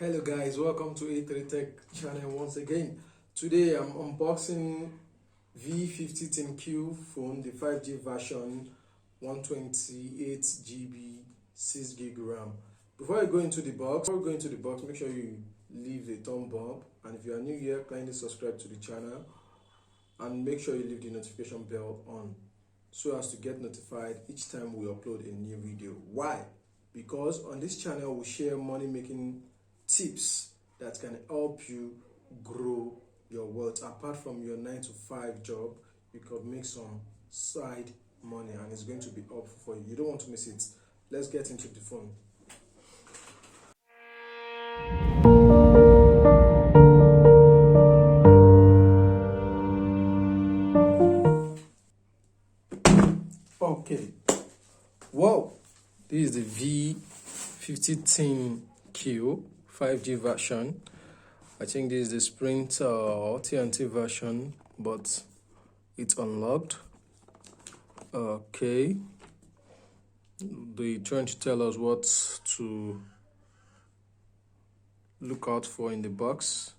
Hello guys, welcome to A3 Tech channel once again. Today I'm unboxing V50 ThinQ phone, the 5G version, 128GB, 6GB RAM. Before I go into the box, make sure you leave a thumb up, and if you are new here, kindly subscribe to the channel and make sure you leave the notification bell on so as to get notified each time we upload a new video. Why? Because on this channel we share money making tips that can help you grow your wealth. Apart from your 9-to-5 job, you could make some side money and it's going to be helpful for you. You don't want to miss it. Let's get into the phone. Okay, whoa, this is the V50 ThinQ 5G version. I think this is the Sprint TNT version, but it's unlocked. Okay, they're trying to tell us what to look out for in the box.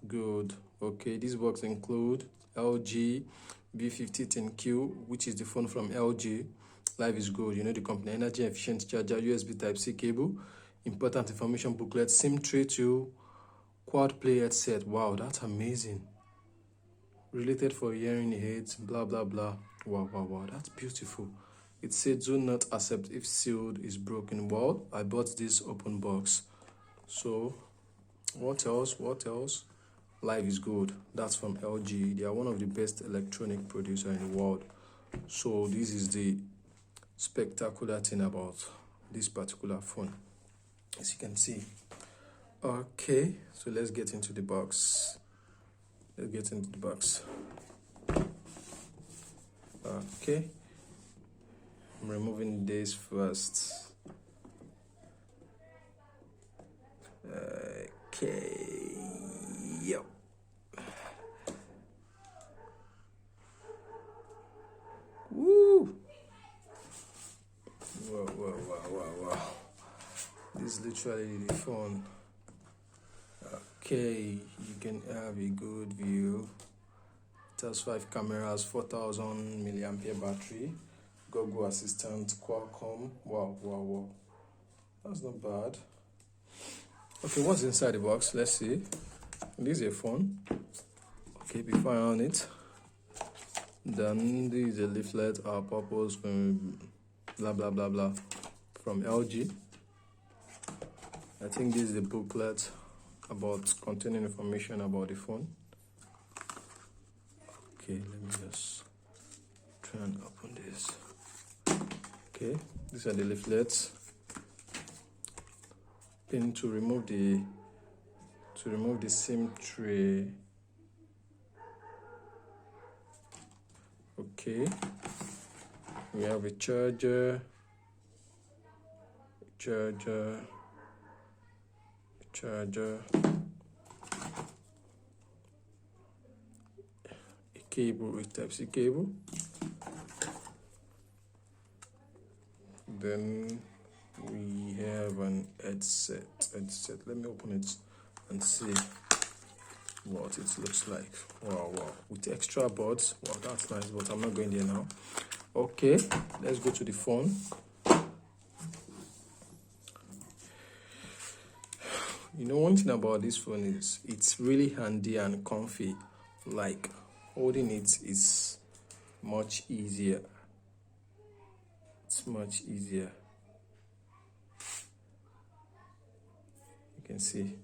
Good. Okay, this box include LG V50 ThinQ, which is the phone from LG. Life is good, you know the company. Energy efficient charger, USB Type-C cable, important information booklet, SIM tray to quad play headset. Wow, that's amazing. Related for hearing aids, blah blah blah. Wow, that's beautiful. It said do not accept if sealed is broken. Well, I bought this open box. So what else? Life is good. That's from LG. They are one of the best electronic producer in the world. So this is the spectacular thing about this particular phone, as you can see. Okay, so let's get into the box. Okay, I'm removing this first. Okay, yep. Woo! Wow. This is literally the phone. Okay, you can have a good view. It has 5 cameras, 4000 milliampere battery, Google Assistant, Qualcomm. Wow. That's not bad. Okay, what's inside the box? Let's see. This is a phone. Okay, before I on it, then this is a leaflet, our purpose, blah blah from LG. I think this is the booklet about containing information about the phone. Okay, let me just try and open this. Okay, these are the leaflets. Pin to remove the SIM tray. Okay, we have a charger, a cable with Type-C cable, then we have an headset. Let me open it and see what it looks like. Wow, with extra buds. Wow, that's nice, but I'm not going there now. Okay, let's go to the phone. You know, one thing about this phone is it's really handy and comfy. Like, holding it is much easier. It's much easier. You can see.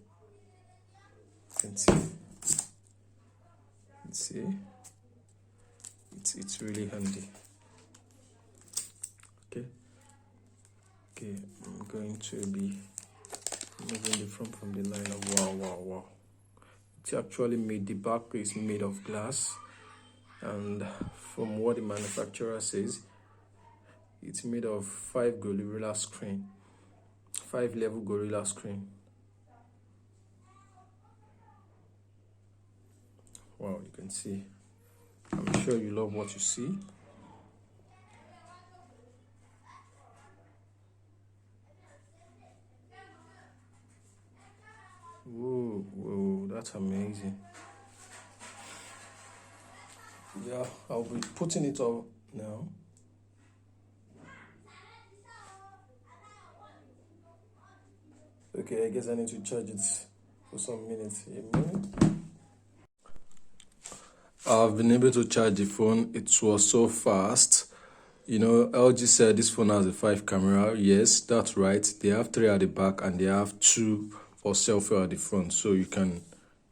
It's really handy. Okay, I'm going to be moving the front from the liner. Wow. It's actually made, the back is made of glass, and from what the manufacturer says, it's made of 5-level Gorilla screen. Wow, you can see. I'm sure you love what you see. that's amazing. Yeah, I'll be putting it up now. Okay, I guess I need to charge it for some minutes. A minute. I've been able to charge the phone. It was so fast. You know, LG said this phone has a 5 camera. Yes, that's right. They have 3 at the back and they have 2 for selfie at the front. So you can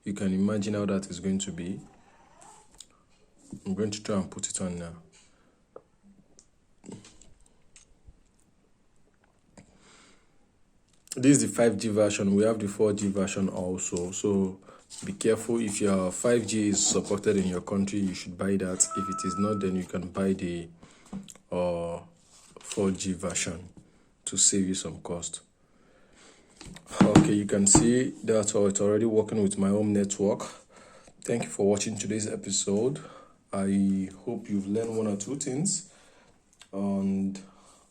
imagine how that is going to be. I'm going to try and put it on now. This is the 5G version. We have the 4G version also. So be careful. If your 5G is supported in your country, you should buy that. If it is not, then you can buy the 4G version to save you some cost. Okay, you can see that it's already working with my home network. Thank you for watching today's episode. I hope you've learned 1 or 2 things, and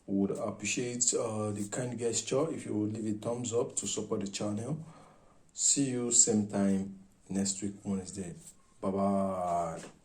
would appreciate the kind gesture if you would leave a thumbs up to support the channel. See you same time next week Wednesday. Bye bye.